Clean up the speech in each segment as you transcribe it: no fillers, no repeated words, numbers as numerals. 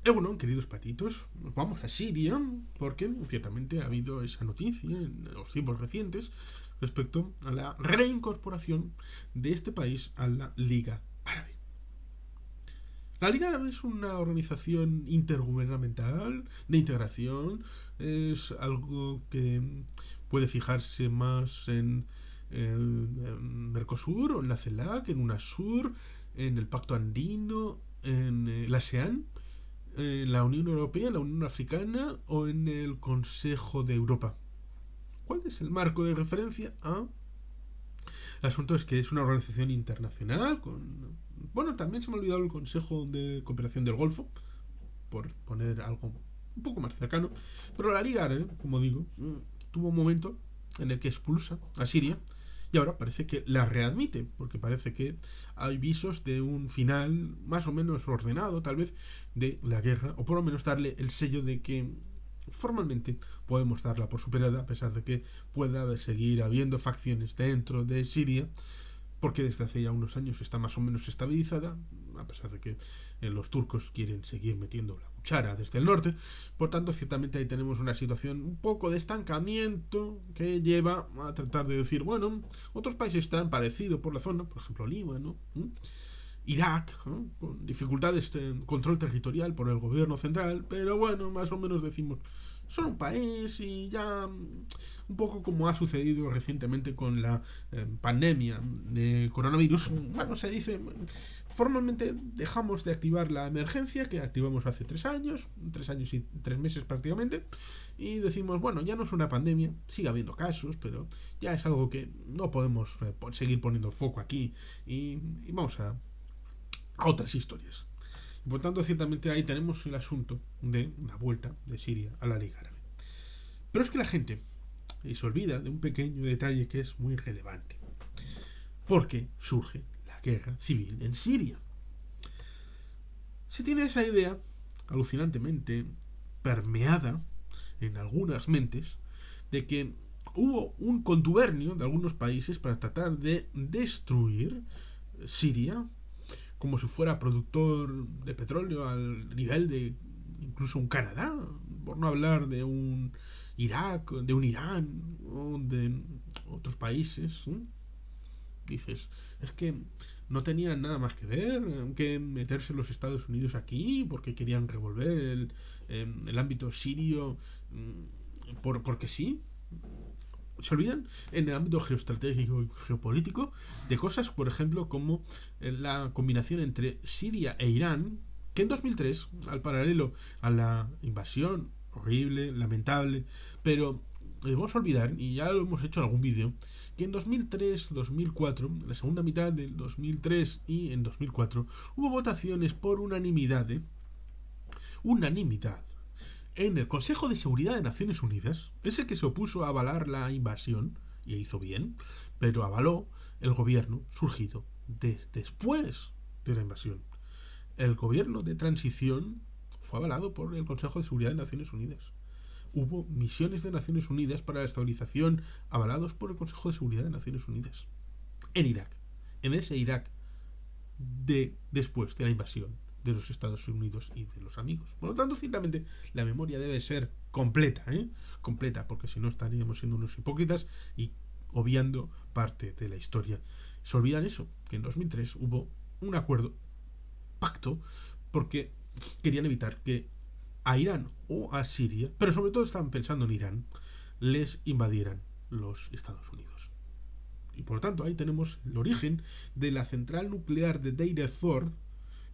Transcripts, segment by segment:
Bueno, queridos patitos, nos vamos a Siria porque ciertamente ha habido esa noticia en los tiempos recientes respecto a la reincorporación de este país a la Liga Árabe. La Liga Árabe es una organización intergubernamental de integración, es algo que puede fijarse más en Mercosur o en la CELAC, en UNASUR, en el Pacto Andino, en la ASEAN, en la Unión Europea, en la Unión Africana o en el Consejo de Europa. ¿Cuál es el marco de referencia? El asunto es que es una organización internacional con... Bueno, también se me ha olvidado el Consejo de Cooperación del Golfo, por poner algo un poco más cercano. Pero la Liga Árabe, como digo, tuvo un momento en el que expulsa a Siria y ahora parece que la readmite, porque parece que hay visos de un final más o menos ordenado, tal vez, de la guerra, o por lo menos darle el sello de que formalmente podemos darla por superada, a pesar de que pueda seguir habiendo facciones dentro de Siria, porque desde hace ya unos años está más o menos estabilizada, a pesar de que los turcos quieren seguir metiendo la cuchara desde el norte. Por tanto, ciertamente ahí tenemos una situación un poco de estancamiento que lleva a tratar de decir, bueno, otros países están parecidos por la zona, por ejemplo Líbano, Irak, con dificultades de control territorial por el gobierno central, pero bueno, más o menos decimos, son un país y ya un poco como ha sucedido recientemente con la pandemia de coronavirus, bueno, se dice, formalmente dejamos de activar la emergencia que activamos hace 3 años y 3 meses prácticamente, y decimos, bueno, ya no es una pandemia, sigue habiendo casos, pero ya es algo que no podemos seguir poniendo el foco aquí y vamos a otras historias. Y por tanto, ciertamente ahí tenemos el asunto de la vuelta de Siria a la Liga Árabe. Pero es que la gente se olvida de un pequeño detalle que es muy relevante. Porque surge la guerra civil en Siria. Se tiene esa idea, alucinantemente permeada en algunas mentes, de que hubo un contubernio de algunos países para tratar de destruir Siria como si fuera productor de petróleo al nivel de incluso un Canadá, por no hablar de un Irak, de un Irán o de otros países. Dices, es que no tenían nada más que ver que meterse los Estados Unidos aquí porque querían revolver el ámbito sirio porque sí. Se olvidan en el ámbito geoestratégico y geopolítico de cosas, por ejemplo, como la combinación entre Siria e Irán, que en 2003, al paralelo a la invasión horrible, lamentable, pero debemos olvidar, y ya lo hemos hecho en algún vídeo, que en 2003, 2004, en la segunda mitad del 2003 y en 2004, hubo votaciones por unanimidad, unanimidad, en el Consejo de Seguridad de Naciones Unidas, ese que se opuso a avalar la invasión, y hizo bien, pero avaló el gobierno surgido después de la invasión. El gobierno de transición fue avalado por el Consejo de Seguridad de Naciones Unidas. Hubo misiones de Naciones Unidas para la estabilización avalados por el Consejo de Seguridad de Naciones Unidas. En Irak. En ese Irak después de la invasión de los Estados Unidos y de los amigos. Por lo tanto, ciertamente, la memoria debe ser completa, completa, porque si no estaríamos siendo unos hipócritas y obviando parte de la historia. Se olvidan eso, que en 2003 hubo un acuerdo, pacto, porque querían evitar que a Irán o a Siria, pero sobre todo estaban pensando en Irán, les invadieran los Estados Unidos. Y por lo tanto ahí tenemos el origen de la central nuclear de Deir ez-Zor,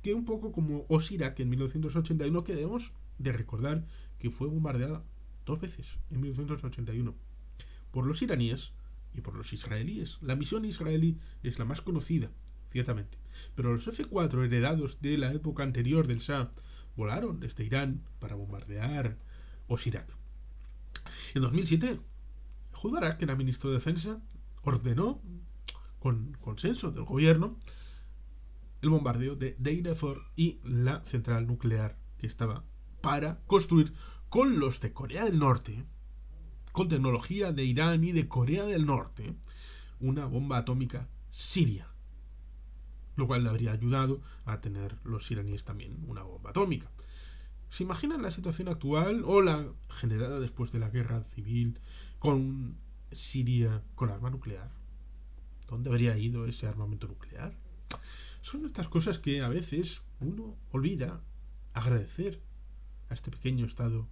que un poco como Osirak en 1981, que debemos de recordar que fue bombardeada 2 veces en 1981 por los iraníes y por los israelíes. La misión israelí es la más conocida, ciertamente, pero los F-4 heredados de la época anterior del Shah volaron desde Irán para bombardear Osirak. En 2007, Ehud Barak, que era ministro de Defensa, ordenó, con consenso del gobierno, el bombardeo de Deir ez-Zor y la central nuclear que estaba para construir con los de Corea del Norte, con tecnología de Irán y de Corea del Norte, una bomba atómica siria, lo cual le habría ayudado a tener los iraníes también una bomba atómica. ¿Se imaginan la situación actual o la generada después de la guerra civil con Siria con arma nuclear? ¿Dónde habría ido ese armamento nuclear? Son estas cosas que a veces uno olvida agradecer a este pequeño estado,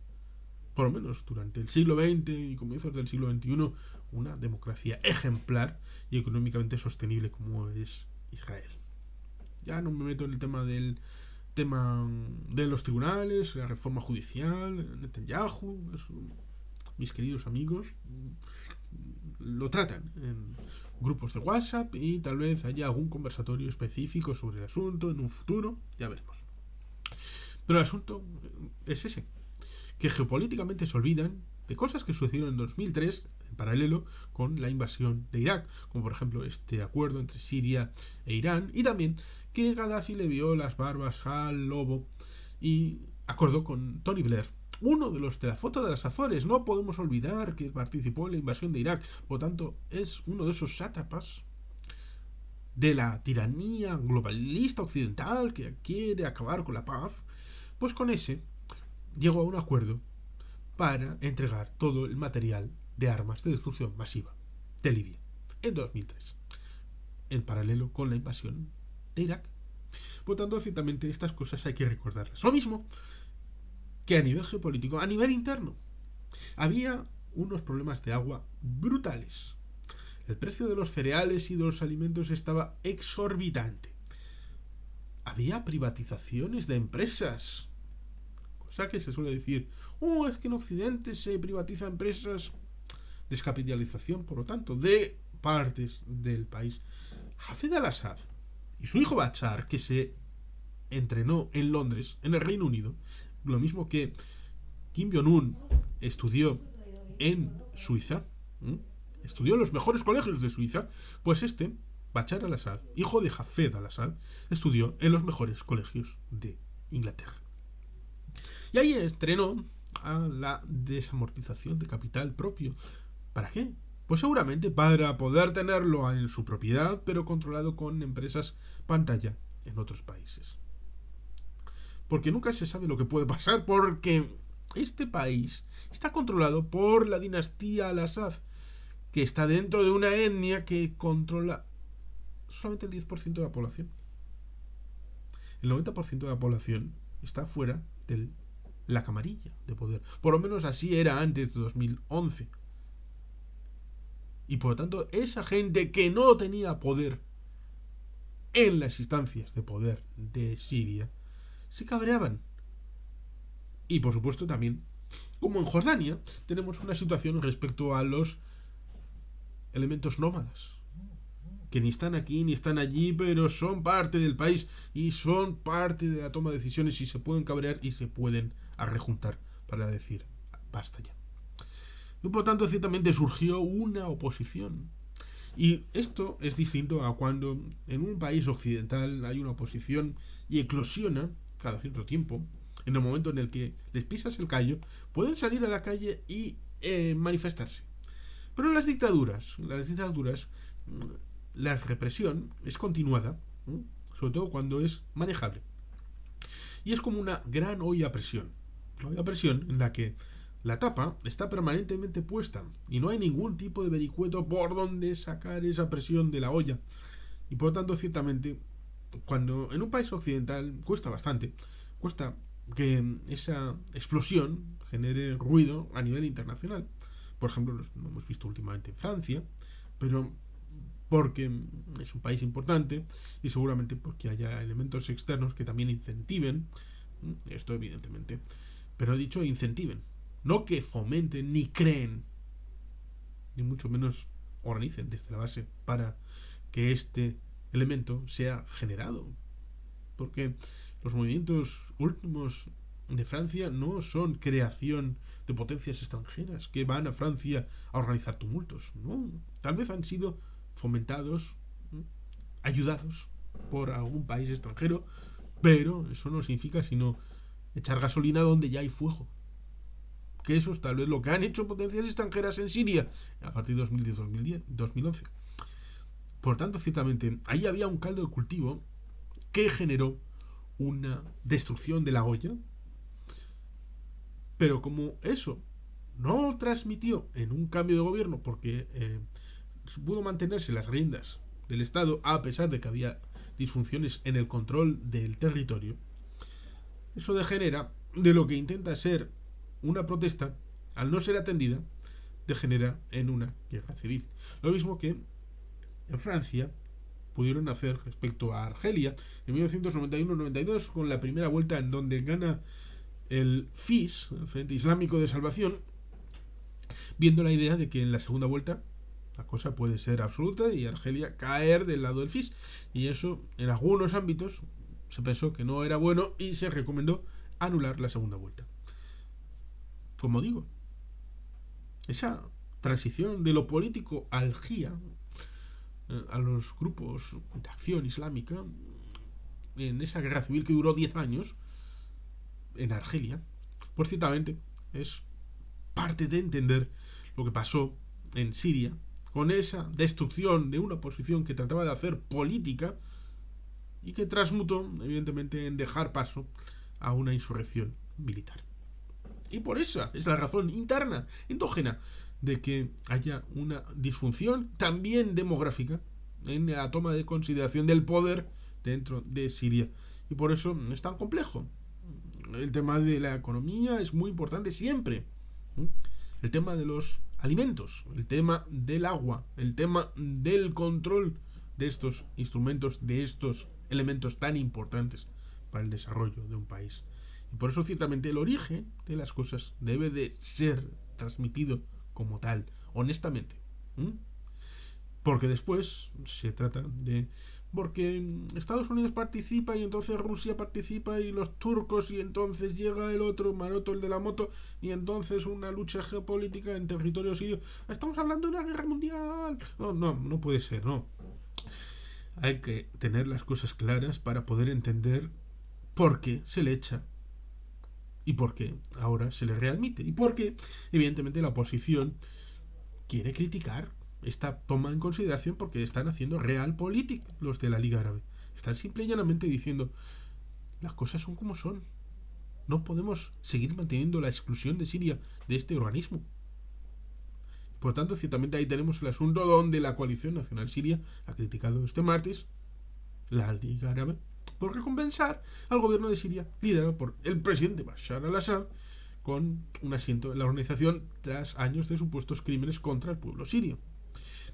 por lo menos durante el siglo XX y comienzos del siglo XXI, una democracia ejemplar y económicamente sostenible como es Israel. Ya no me meto en el tema de los tribunales, la reforma judicial, Netanyahu, mis queridos amigos lo tratan en grupos de WhatsApp y tal vez haya algún conversatorio específico sobre el asunto en un futuro, ya veremos. Pero el asunto es ese, que geopolíticamente se olvidan de cosas que sucedieron en 2003 en paralelo con la invasión de Irak, como por ejemplo este acuerdo entre Siria e Irán, y también que Gaddafi le vio las barbas al lobo y acordó con Tony Blair, uno de los de la foto de las Azores. No podemos olvidar que participó en la invasión de Irak, por tanto es uno de esos sátrapas de la tiranía globalista occidental que quiere acabar con la paz. Pues con ese llegó a un acuerdo para entregar todo el material de armas de destrucción masiva de Libia en 2003, en paralelo con la invasión de Irak. Por tanto, ciertamente estas cosas hay que recordarlas. Lo mismo que a nivel geopolítico, a nivel interno. Había unos problemas de agua brutales. El precio de los cereales y de los alimentos estaba exorbitante. Había privatizaciones de empresas. Cosa que se suele decir, es que en Occidente se privatiza empresas. Descapitalización, por lo tanto, de partes del país. Hafez al-Assad y su hijo Bachar, que se entrenó en Londres, en el Reino Unido, lo mismo que Kim Jong-un estudió en Suiza, estudió en los mejores colegios de Suiza, pues Bachar al-Assad, hijo de Hafez al-Assad, estudió en los mejores colegios de Inglaterra. Y ahí entrenó a la desamortización de capital propio. ¿Para qué? Pues seguramente para poder tenerlo en su propiedad, pero controlado con empresas pantalla en otros países. Porque nunca se sabe lo que puede pasar, porque este país está controlado por la dinastía Al-Assad, que está dentro de una etnia que controla solamente el 10% de la población. El 90% de la población está fuera de la camarilla de poder. Por lo menos así era antes de 2011. Y por lo tanto, esa gente que no tenía poder en las instancias de poder de Siria, se cabreaban. Y por supuesto también, como en Jordania, tenemos una situación respecto a los elementos nómadas, que ni están aquí ni están allí, pero son parte del país y son parte de la toma de decisiones y se pueden cabrear y se pueden arrejuntar para decir, basta ya. Y por tanto, ciertamente surgió una oposición. Y esto es distinto a cuando en un país occidental hay una oposición y eclosiona cada cierto tiempo. En el momento en el que les pisas el callo, pueden salir a la calle y manifestarse. Pero en las dictaduras, la represión es continuada, sobre todo cuando es manejable. Y es como una gran olla a presión. Una olla a presión en la que la tapa está permanentemente puesta y no hay ningún tipo de vericueto por donde sacar esa presión de la olla. Y por lo tanto, ciertamente, cuando en un país occidental cuesta que esa explosión genere ruido a nivel internacional. Por ejemplo, lo hemos visto últimamente en Francia, pero porque es un país importante y seguramente porque haya elementos externos que también incentiven esto, evidentemente, pero he dicho incentiven, no que fomenten ni creen, ni mucho menos organicen desde la base para que este elemento sea generado, porque los movimientos últimos de Francia no son creación de potencias extranjeras que van a Francia a organizar tumultos, no, tal vez han sido fomentados, ayudados por algún país extranjero, pero eso no significa sino echar gasolina donde ya hay fuego. Que eso es tal vez lo que han hecho potencias extranjeras en Siria a partir de 2010-2011. Por tanto, ciertamente, ahí había un caldo de cultivo que generó una destrucción de la olla Pero como eso no transmitió en un cambio de gobierno, porque pudo mantenerse las riendas del Estado a pesar de que había disfunciones en el control del territorio, eso degenera de lo que intenta ser una protesta, al no ser atendida, degenera en una guerra civil. Lo mismo que en Francia pudieron hacer respecto a Argelia en 1991-92 con la primera vuelta en donde gana el FIS, el Frente Islámico de Salvación, viendo la idea de que en la segunda vuelta la cosa puede ser absoluta y Argelia caer del lado del FIS. Y eso, en algunos ámbitos, se pensó que no era bueno y se recomendó anular la segunda vuelta. Como digo, esa transición de lo político al GIA, a los grupos de acción islámica, en esa guerra civil que duró 10 años en Argelia, pues ciertamente es parte de entender lo que pasó en Siria con esa destrucción de una posición que trataba de hacer política y que transmutó, evidentemente, en dejar paso a una insurrección militar. Y por esa es la razón interna, endógena, de que haya una disfunción también demográfica en la toma de consideración del poder dentro de Siria. Y por eso es tan complejo. El tema de la economía es muy importante siempre. El tema de los alimentos, el tema del agua, el tema del control de estos instrumentos, de estos elementos tan importantes para el desarrollo de un país. Y por eso ciertamente el origen de las cosas debe de ser transmitido como tal, honestamente. Porque después se trata de... Porque Estados Unidos participa y entonces Rusia participa y los turcos y entonces llega el otro Maroto, el de la moto, y entonces una lucha geopolítica en territorio sirio. Estamos hablando de una guerra mundial. No, no, no puede ser, no. Hay que tener las cosas claras para poder entender por qué se le echa y por qué ahora se le readmite. Y por qué, evidentemente, la oposición quiere criticar esta toma en consideración porque están haciendo realpolitik los de la Liga Árabe. Están simple y llanamente diciendo las cosas son como son. No podemos seguir manteniendo la exclusión de Siria de este organismo. Por tanto, ciertamente ahí tenemos el asunto donde la coalición nacional siria ha criticado este martes la Liga Árabe por recompensar al gobierno de Siria liderado por el presidente Bashar al-Assad con un asiento en la organización tras años de supuestos crímenes contra el pueblo sirio.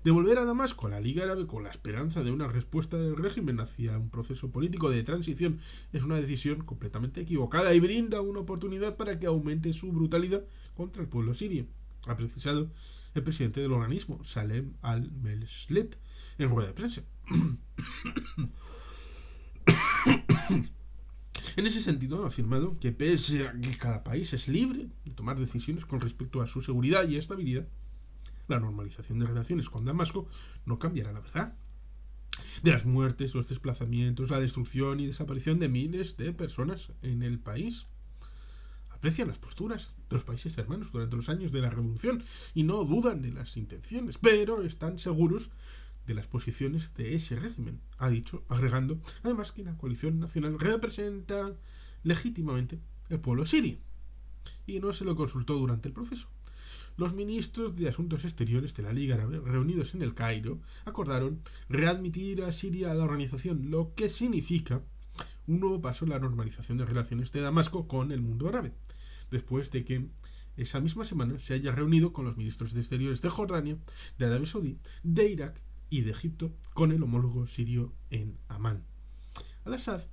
Devolver a Damasco a la Liga Árabe con la esperanza de una respuesta del régimen hacia un proceso político de transición es una decisión completamente equivocada y brinda una oportunidad para que aumente su brutalidad contra el pueblo sirio, ha precisado el presidente del organismo, Salem al-Melslet, en rueda de prensa. En ese sentido, ha afirmado que pese a que cada país es libre de tomar decisiones con respecto a su seguridad y estabilidad, la normalización de relaciones con Damasco no cambiará la verdad de las muertes, los desplazamientos, la destrucción y desaparición de miles de personas en el país. Aprecian las posturas de los países hermanos durante los años de la revolución y no dudan de las intenciones, pero están seguros de las posiciones de ese régimen, ha dicho, agregando además que la coalición nacional representa legítimamente el pueblo sirio y no se lo consultó durante el proceso. Los ministros de Asuntos Exteriores de la Liga Árabe, reunidos en el Cairo, acordaron readmitir a Siria a la organización, lo que significa un nuevo paso en la normalización de relaciones de Damasco con el mundo árabe, después de que esa misma semana se haya reunido con los ministros de Exteriores de Jordania, de Arabia Saudí, de Irak y de Egipto, con el homólogo sirio en Amán. Al-Assad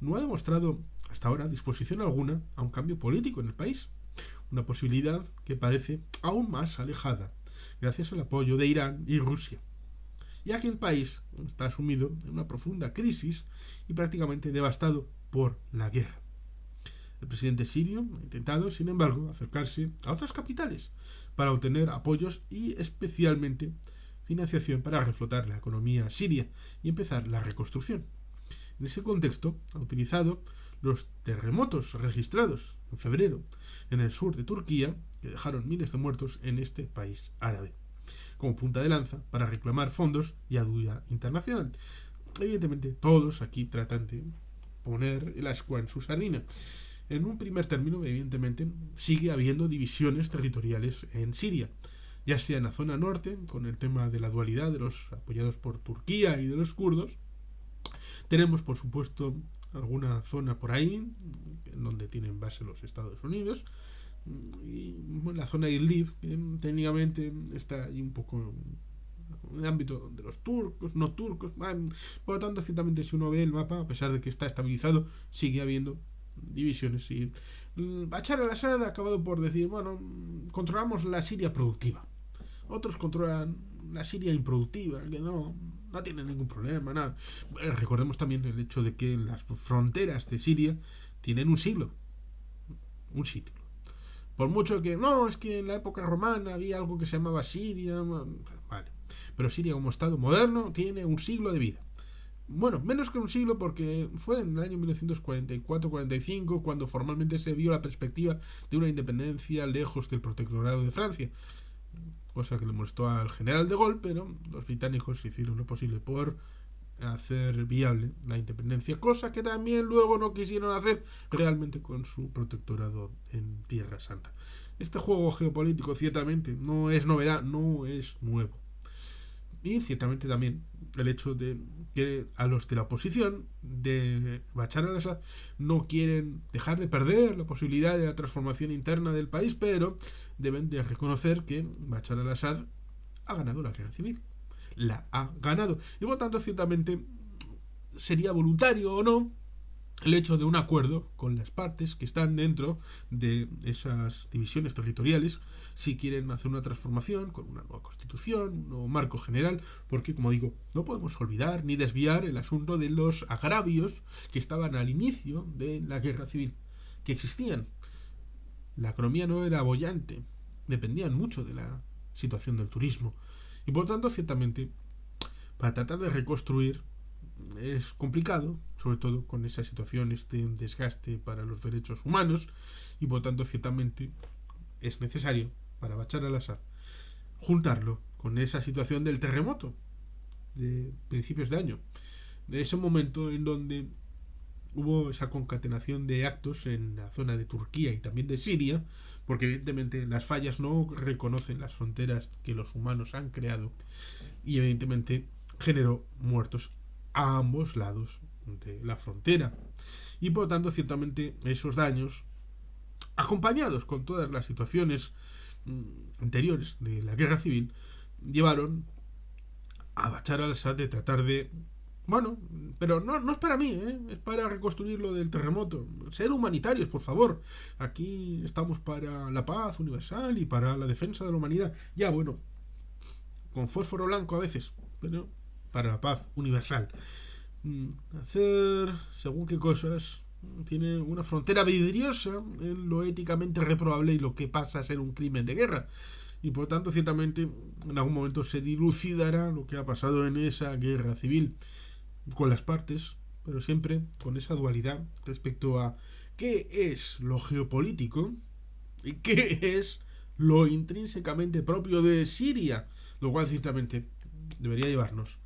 no ha demostrado hasta ahora disposición alguna a un cambio político en el país, una posibilidad que parece aún más alejada gracias al apoyo de Irán y Rusia, ya que el país está sumido en una profunda crisis y prácticamente devastado por la guerra. El presidente sirio ha intentado, sin embargo, acercarse a otras capitales para obtener apoyos y especialmente financiación para reflotar la economía siria y empezar la reconstrucción. En ese contexto ha utilizado los terremotos registrados en febrero en el sur de Turquía, que dejaron miles de muertos en este país árabe, como punta de lanza para reclamar fondos y ayuda internacional. Evidentemente, todos aquí tratan de poner el ascua en su sardina. En un primer término, evidentemente, sigue habiendo divisiones territoriales en Siria, ya sea en la zona norte, con el tema de la dualidad de los apoyados por Turquía y de los kurdos. Tenemos, por supuesto, alguna zona por ahí, en donde tienen base los Estados Unidos, y bueno, la zona de Idlib, que técnicamente está ahí un poco en el ámbito de los turcos, no turcos. Por lo tanto, ciertamente, si uno ve el mapa, a pesar de que está estabilizado, sigue habiendo divisiones. Y Bachar al-Assad ha acabado por decir, bueno, controlamos la Siria productiva. Otros controlan la Siria improductiva, que no tiene ningún problema, nada. Recordemos también el hecho de que las fronteras de Siria tienen un siglo. Un siglo. Por mucho que, no, es que en la época romana había algo que se llamaba Siria, vale. Pero Siria como Estado moderno tiene un siglo de vida. Bueno, menos que un siglo porque fue en el año 1944-45 cuando formalmente se vio la perspectiva de una independencia lejos del protectorado de Francia. Cosa que le molestó al general de Gaulle, pero los británicos hicieron lo posible por hacer viable la independencia, cosa que también luego no quisieron hacer realmente con su protectorado en Tierra Santa. Este juego geopolítico ciertamente no es novedad, no es nuevo. Y ciertamente también el hecho de que a los de la oposición de Bachar al-Assad no quieren dejar de perder la posibilidad de la transformación interna del país, pero deben de reconocer que Bachar al-Assad ha ganado la guerra civil. La ha ganado. Y por lo tanto, ciertamente, sería voluntario o no el hecho de un acuerdo con las partes que están dentro de esas divisiones territoriales si quieren hacer una transformación con una nueva constitución, un nuevo marco general, porque, como digo, no podemos olvidar ni desviar el asunto de los agravios que estaban al inicio de la guerra civil, que existían. La economía no era boyante, dependían mucho de la situación del turismo. Y por tanto, ciertamente, para tratar de reconstruir es complicado, sobre todo con esa situación, este desgaste para los derechos humanos, y por tanto, ciertamente, es necesario para Bachar al-Assad juntarlo con esa situación del terremoto de principios de año, de ese momento en donde hubo esa concatenación de actos en la zona de Turquía y también de Siria, porque evidentemente las fallas no reconocen las fronteras que los humanos han creado y evidentemente generó muertos a ambos lados de la frontera. Y por lo tanto, ciertamente, esos daños, acompañados con todas las situaciones anteriores de la guerra civil, llevaron a Bachar al-Assad de tratar de... Bueno, pero no es para mí, es para reconstruir lo del terremoto. Ser humanitarios, por favor. Aquí estamos para la paz universal y para la defensa de la humanidad. Ya, bueno, con fósforo blanco a veces, pero para la paz universal. Hacer según qué cosas tiene una frontera vidriosa en lo éticamente reprobable y lo que pasa a ser un crimen de guerra. Y por tanto, ciertamente, en algún momento se dilucidará lo que ha pasado en esa guerra civil con las partes, pero siempre con esa dualidad respecto a qué es lo geopolítico y qué es lo intrínsecamente propio de Siria, lo cual ciertamente debería llevarnos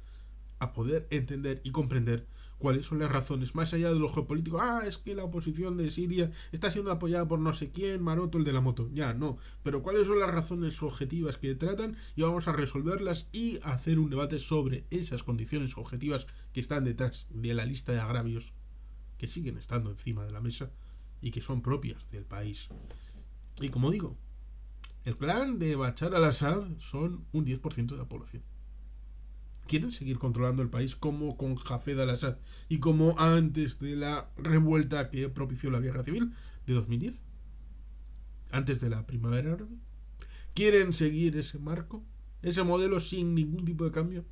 a poder entender y comprender cuáles son las razones, más allá de lo geopolítico. Es que la oposición de Siria está siendo apoyada por no sé quién, Maroto, el de la moto. Ya, no. Pero cuáles son las razones objetivas que tratan y vamos a resolverlas y hacer un debate sobre esas condiciones objetivas que están detrás de la lista de agravios que siguen estando encima de la mesa y que son propias del país. Y como digo, el plan de Bachar al-Assad son un 10% de la población. Quieren seguir controlando el país como con Hafez al-Assad y como antes de la revuelta que propició la guerra civil de 2010, antes de la primavera árabe. Quieren seguir ese marco, ese modelo sin ningún tipo de cambio.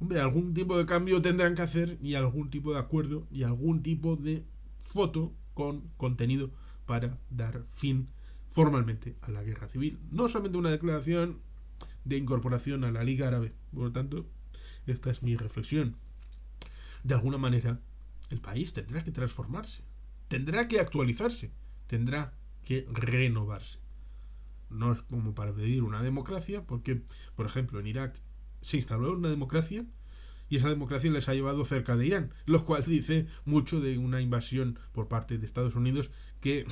Hombre, algún tipo de cambio tendrán que hacer y algún tipo de acuerdo y algún tipo de foto con contenido para dar fin formalmente a la guerra civil. No solamente una declaración de incorporación a la Liga Árabe. Por lo tanto, esta es mi reflexión. De alguna manera, el país tendrá que transformarse, tendrá que actualizarse, tendrá que renovarse. No es como para pedir una democracia, porque, por ejemplo, en Irak se instaló una democracia y esa democracia les ha llevado cerca de Irán, lo cual dice mucho de una invasión por parte de Estados Unidos que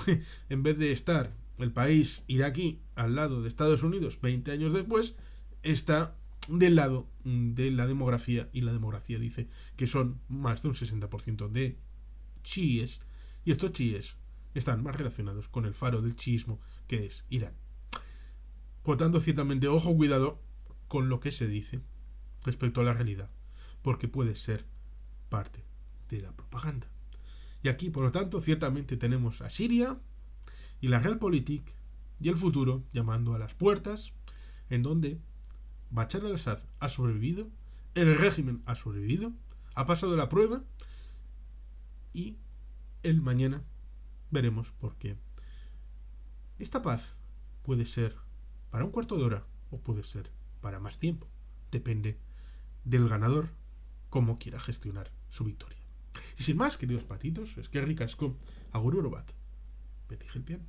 en vez de estar el país iraquí al lado de Estados Unidos 20 años después, está del lado de la demografía, y la demografía dice que son más de un 60% de chiíes, y estos chiíes están más relacionados con el faro del chiismo que es Irán. Por tanto, ciertamente, ojo, cuidado con lo que se dice respecto a la realidad, porque puede ser parte de la propaganda. Y aquí, por lo tanto, ciertamente tenemos a Siria y la Realpolitik y el futuro llamando a las puertas, en donde Bashar al-Assad ha sobrevivido, el régimen ha sobrevivido, ha pasado la prueba, y el mañana veremos por qué. Esta paz puede ser para un cuarto de hora o puede ser para más tiempo. Depende del ganador cómo quiera gestionar su victoria. Y sin más, queridos patitos, es que ricasco, agur orobat, beti gelpian.